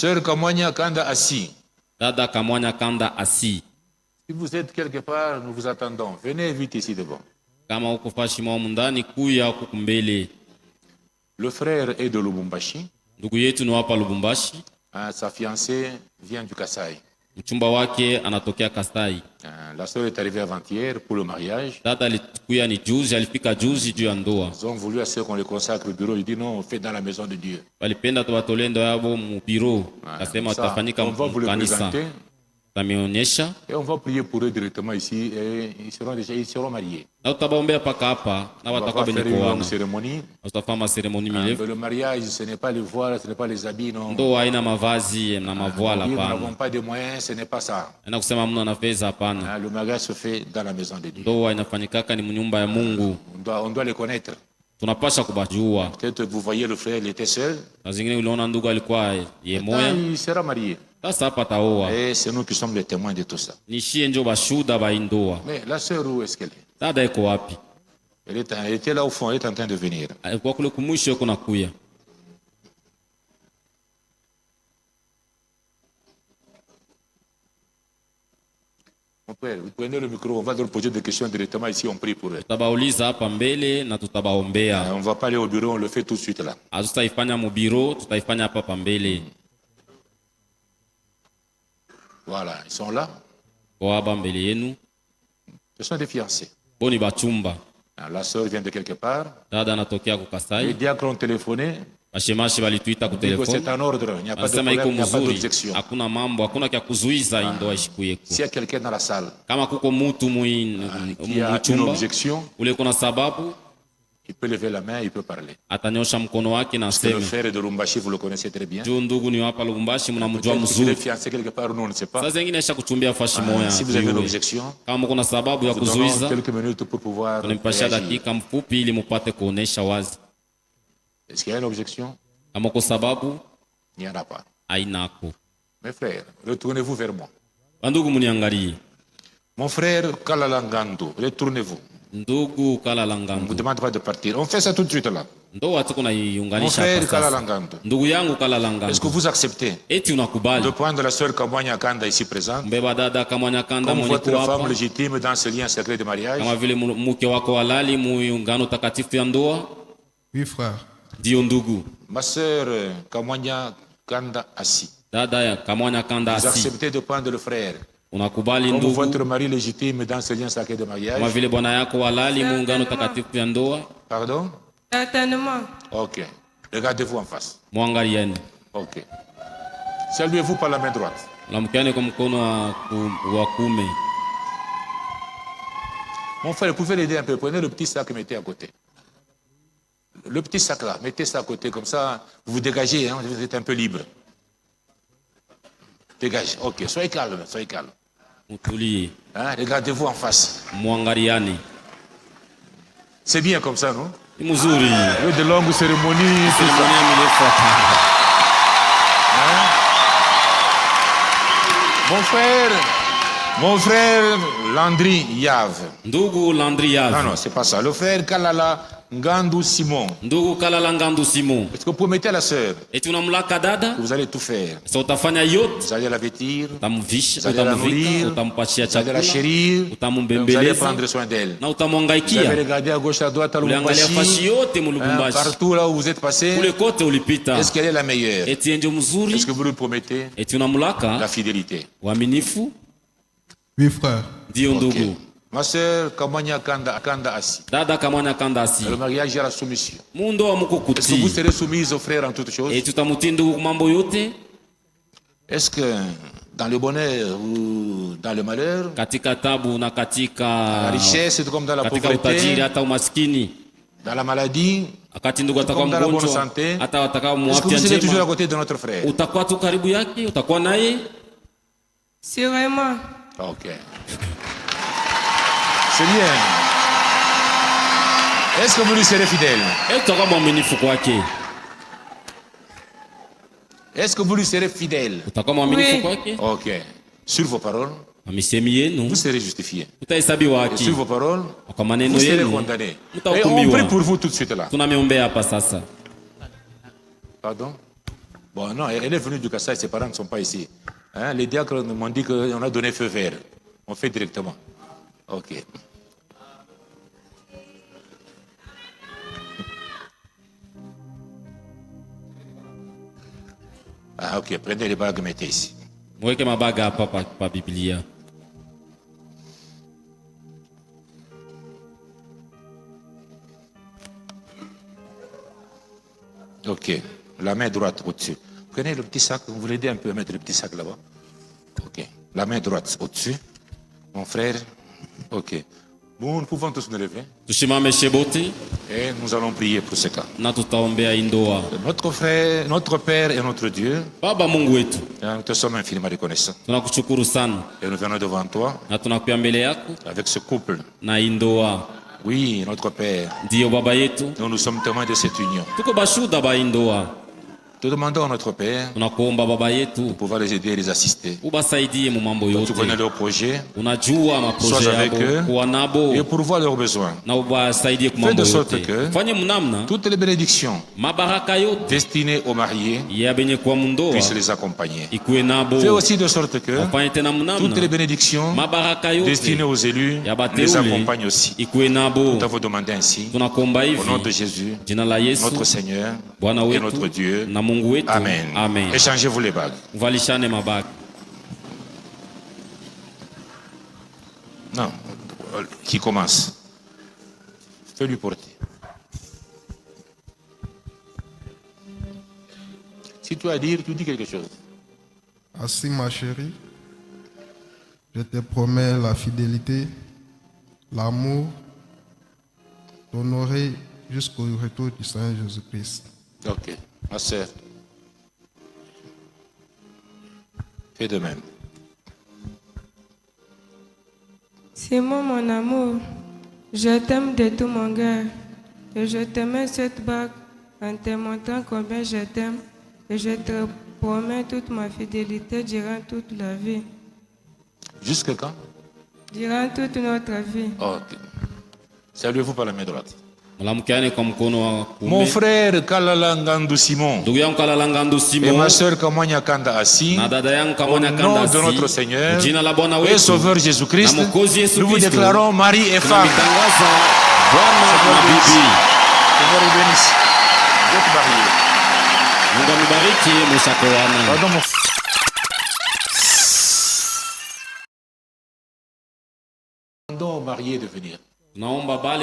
Sœur Kamwanya Kanda assis. Dada Kamwanya Kanda assis. Si vous êtes quelque part, nous vous attendons. Venez vite ici devant. Kama uko fashi mwa mundani kuya huku mbele. Le frère est de Lubumbashi. Ndugu yetu ni wapa Lubumbashi. Sa fiancée vient du Kasai. Mchumba wake anatokea Kasai. La sœur est arrivée avant-hier pour le mariage. Dada alikuya ni juzi, alifika juzi juu ya ndoa. Ils ont voulu à ce qu'on les consacre au bureau. Ils disent non, on fait dans la maison de Dieu. Walipenda tuwatolee ndoa yao mu biro. Kasema tutafanyika mkanisa. Tamionyesha. Et on va prier pour eux directement ici et ils seront mariés. Na tutabaombea paka hapa na watakuwa benye kuoana. Cérémonie. Tutafanya cérémonie mirefu. Le mariage, ce n'est pas les voiles, ce n'est pas les habits, non. Ndoa haina mavazi na mavoila Nous hapana. n'avons pas de moyens, ce n'est pas ça. Na kusema mna na fedha hapana. Le mariage se fait dans la maison de Dieu. Ndoa inafanyikaka ni mnyumba ya Mungu. On doit les connaître. Tunapasha kubajua. Peut-être vous voyez le frère, il était seul. Na zingine uliona ndugu alikuwa ye moya. Il sera marié. Sasa hapa taoa. Et c'est nous qui sommes les témoins de tout ça. Nishie njo bashuda ba ndoa. Mais la sœur, où est-ce qu'elle est? Dada iko wapi? Elle était là au fond, elle est en train de venir. Alikuwa kule kumwisho kuna kuya. Mon père, vous prenez le micro, on va leur poser des questions directement ici, on prie pour elle. Tutabauliza hapa mbele na tutabaombea. On va pas aller au bureau, on le fait tout de suite là. Hatutaifanya mu biro, tutaifanya hapa mbele. Voilà, ils sont là. Kwa hapa mbele yenu. Ce sont des fiancés. Boni bachumba. La sœur vient de quelque part. Dada anatokea ku Kasai. Les diacres ont téléphoné. Bashemashi balituita ku telefoni. C'est en ordre, il n'y a pas de problème, il n'y a pas d'objection. Hakuna mambo, hakuna kya kuzuiza ndoa ishikuyeko. S'il y a quelqu'un dans la salle kama kuko mtu qui a une objection, ule kuna sababu, il peut lever la main, il peut parler. Atanyosha mkono wake na aseme. Le frère de Lubumbashi, vous le connaissez très bien. Juu ndugu ni hapa Lubumbashi, mnamjua Il mzuri. est fiancé quelque part, nous on ne sait pas. Sasa zingine aisha kuchumbia fashi moya. Si vous avez une objection, kama kuna sababu ya kuzuiza, quelques minutes pour pouvoir tunampasha dakika mfupi ili mupate kuonesha wazi. Est-ce qu'il y a une objection? Kama kwa sababu, il n'y en a pas. Ainako. Mes frères, retournez-vous vers moi. Ndugu muniangalie. Mon frère Kalalangandu, retournez-vous. Ndugu Kalalangandu. On ne vous demande pas de partir. On fait ça tout de suite là. Mon frère Kalalangandu. Ndugu yangu Kalalangandu. Est-ce que vous acceptez de prendre la sœur Kamwanya Kanda ici présente comme votre femme légitime dans ce lien secret de mariage? Oui, frère. Ma sœur Kamwanya Kanda assis. Vous acceptez de prendre le frère unakubali comme ndugu votre mari légitime dans ce lien sacré de mariage? Kama vile bwana yako halali muungano takatifu ya ndoa? Pardon? Certainement. Ok. Regardez-vous en face. Mwangalieni. Ok. Saluez-vous par la main droite. Lamkiane kwa mkono wa kume. Mon frère, vous pouvez l'aider un peu. Prenez le petit sac et mettez à côté. Le petit sac là, mettez ça à côté, comme ça, vous vous dégagez, hein, vous êtes un peu libre. Dégagez. Ok, soyez calme, soyez calme. Hein, regardez-vous en face. Mwangaliani. C'est bien comme ça, non? Muzuri. De longues cérémonies. Hein? Mon frère Landry Yave. Ndugu Landry Yave. Non, non, c'est pas ça. Le frère Kalala Ngandu Simon. Ndugu Kalala Ngandu Simon. Est-ce que vous promettez à la sœur que vous allez tout faire? Vous allez la vêtir, vous vous allez la nourrir, vous allez la chérir, vous allez prendre soin d'elle. Vous avez regardé à gauche, à droite, à Lubumbashi, partout là où vous êtes passé. Est-ce qu'elle est la meilleure? Est-ce que vous lui promettez la fidélité? Oui, frère. Okay. Ma sœur Kamwanya Kanda assis. Dada Kamwanya Kanda assis. Le mariage est la soumission. Est-ce que vous serez soumise aux frères en toutes choses? Est-ce que dans le bonheur ou dans le malheur, la richesse comme dans la pauvreté, dans la maladie, comme dans la bonne santé, est-ce que vous serez toujours à côté de notre frère? Sûrement. Ok. C'est bien. Est-ce que vous lui serez fidèle? Est-ce que vous lui serez fidèle? Oui. Ok. Sur vos paroles, vous serez justifié. Et sur vos paroles, vous serez condamné. Et on prie pour vous tout de suite là. Pardon? Bon, non, elle est venue du Kassai, ses parents ne sont pas ici. Hein, les diacres m'ont dit qu'on a donné feu vert. On fait directement. Ok. Ah, ok, prenez les bagues, mettez ici. Moi, que ma bague à pas Biblia. Ok, la main droite au-dessus. Prenez le petit sac, vous l'aidez un peu à mettre le petit sac là-bas. Ok, la main droite au-dessus. Mon frère, ok. Bon, nous pouvons tous nous lever. Et nous allons prier pour ce cas. Notre frère, notre Père et notre Dieu, nous te sommes infiniment reconnaissants. Et nous venons devant toi avec ce couple. Oui, notre Père, nous sommes témoins de cette union. Te demandons à notre Père de pouvoir les aider et les assister. Tu connais leurs projets, sois avec eux et pourvois leurs besoins. Fais de sorte que toutes les bénédictions destinées aux mariés puissent les accompagner. Fais aussi de sorte que toutes les bénédictions destinées aux élus les accompagnent aussi. Nous t'avons demandé ainsi, au nom de Jésus, notre Seigneur et notre Dieu. Amen. Amen. Échangez-vous les bagues. Non, qui commence? Fais-lui porter. Si tu as à dire, tu dis quelque chose. Ainsi, ma chérie, je te promets la fidélité, l'amour, d'honorer jusqu'au retour du Seigneur Jésus-Christ. Ok, ma sœur. Fais de même. C'est moi, mon amour. Je t'aime de tout mon cœur. Et je te mets cette bague en te montrant combien je t'aime. Et je te promets toute ma fidélité durant toute la vie. Jusque quand? Durant toute notre vie. Ok. Saluez-vous par la main droite. Mon frère Kalalangandu Simon et ma soeur Kamanya Kanda Assi, au nom de notre Seigneur et Sauveur Jésus-Christ, nous vous déclarons mari et femme. Seigneur vous bénisse. Vous êtes mariés. Pardon, mon frère. Demandons aux mariés de venir. Notre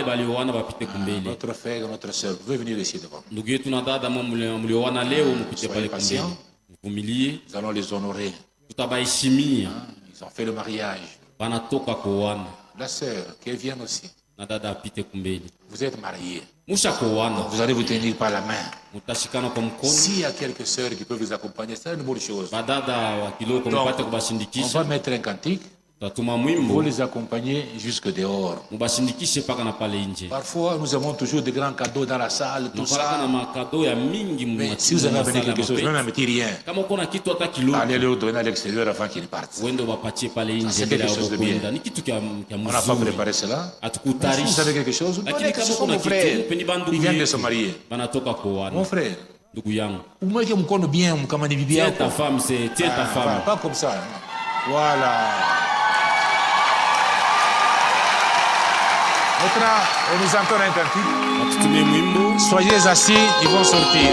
frère, notre soeur, vous pouvez venir ici devant. Soyez patients. Nous allons les honorer. Ils ont fait le mariage. La soeur, qu'elle vienne aussi. Vous êtes mariés. Vous allez vous tenir par la main. S'il y a quelques sœurs qui peuvent vous accompagner, c'est une bonne chose. Donc, on va mettre un cantique. Vous les accompagner jusque dehors. Parfois, nous avons toujours des grands cadeaux dans la salle, tout ça. Mais si vous avez amené quelque chose, même un petit rien, allez leur donner à l'extérieur avant qu'ils partent. C'est quelque chose de bien. On n'a pas préparé cela. Mais si vous avez quelque chose, donnez quelque chose à mon frère. Il vient de se marier. Mon frère, moi qui me connais bien, tiens ta femme, c'est tiens ta femme. Pas comme ça. Voilà. Maintenant, on nous entend un cantique. Soyez assis, ils vont sortir.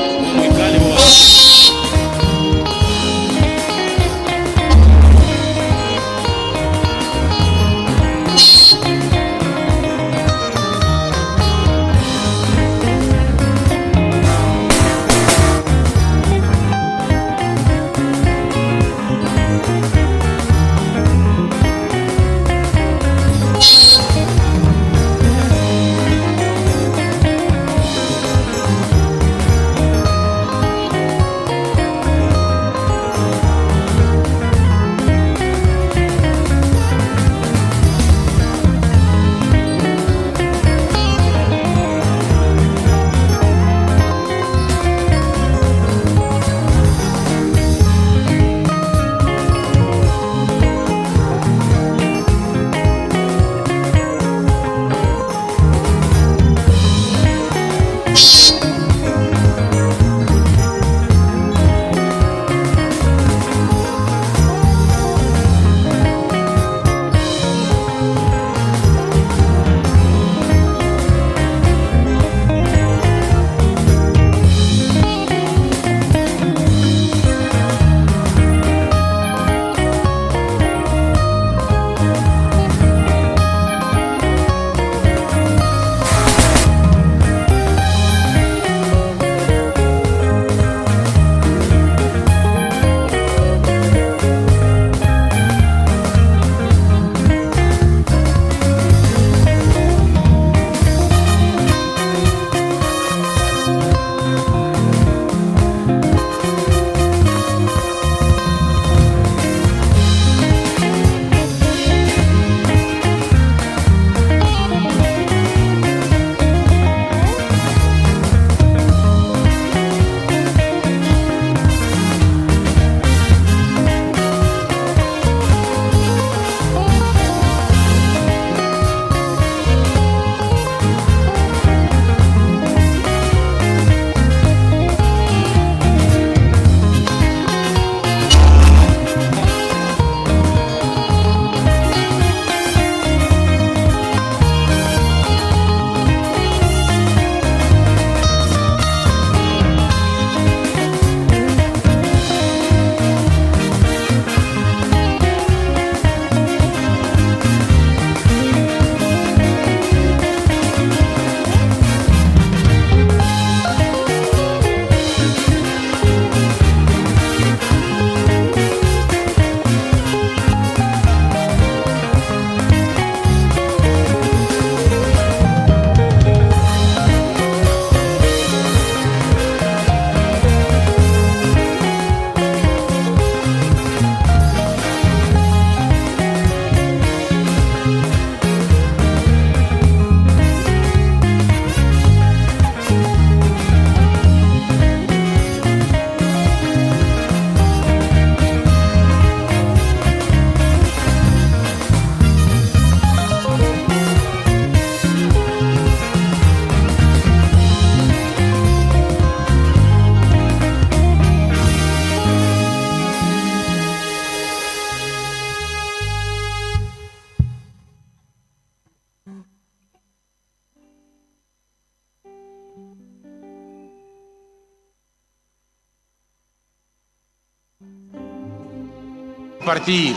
partir.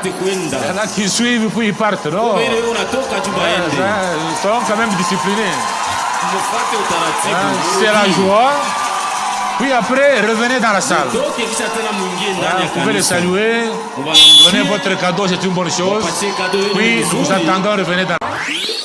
Il y en a qui suivent puis ils partent, non? Ils sont quand même disciplinés. C'est la joie. Puis après, revenez dans la salle. Vous pouvez les saluer. Donnez votre cadeau, c'est une bonne chose. Puis nous attendons, revenez dans la salle.